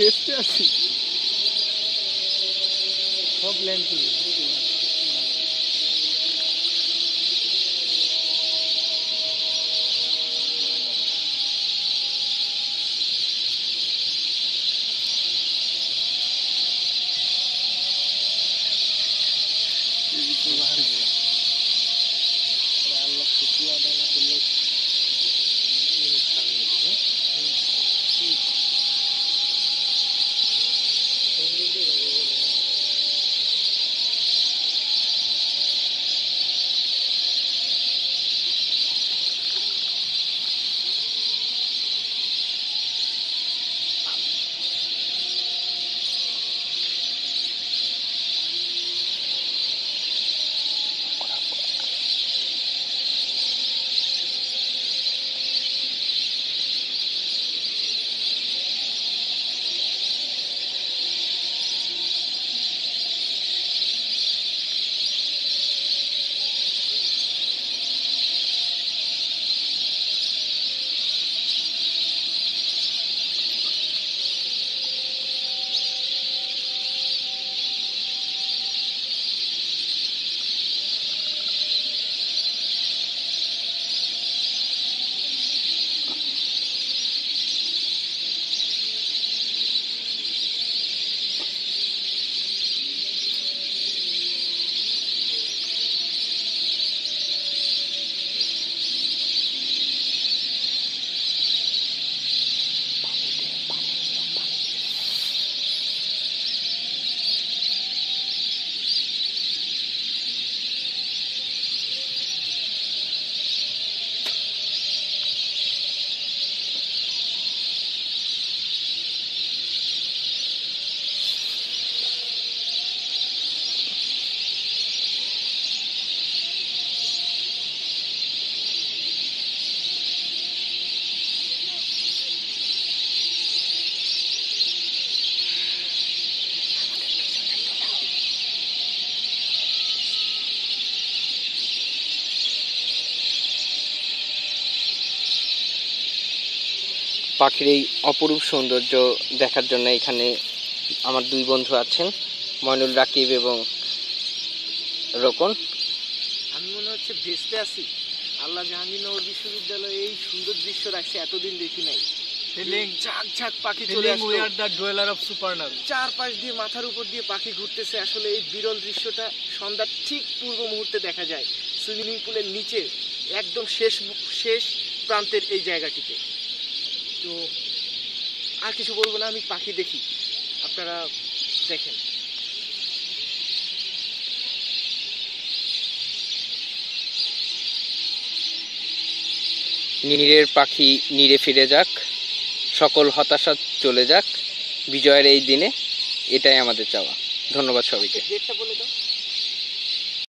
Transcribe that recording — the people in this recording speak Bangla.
ভেস্তে আছি সব ল্যান্ড করে আল্লাহ শুক্রিয়া আদায় না করলে পাখির এই অপরূপ সৌন্দর্য দেখার জন্য এখানে আমার দুই বন্ধু আছেন, মইনুল রাকিব এবং রোকন। আমি মনে হচ্ছে ভেস্তে আছি। আল্লাহ জাহাঙ্গীরনগর বিশ্ববিদ্যালয়ে এই সুন্দর দৃশ্য রাখছে, এতদিন দেখি নাই। ঝাঁক ঝাঁক পাখি চলে আসছে, চারপাশ দিয়ে মাথার উপর দিয়ে পাখি ঘুরতেছে। আসলে এই বিরল দৃশ্যটা সন্ধ্যার ঠিক পূর্ব মুহূর্তে দেখা যায় সুইমিং পুলের নিচে একদম শেষ প্রান্তের এই জায়গাটিতে। তো আর কিছু বলবো না, আমি পাখি দেখি, আপনারা দেখেন। নীরের পাখি নীরে ফিরে যাক, সকল হতাশা চলে যাক বিজয়ের এই দিনে, এটাই আমাদের চাওয়া। ধন্যবাদ সবাইকে। ডেটটা বলে দাও।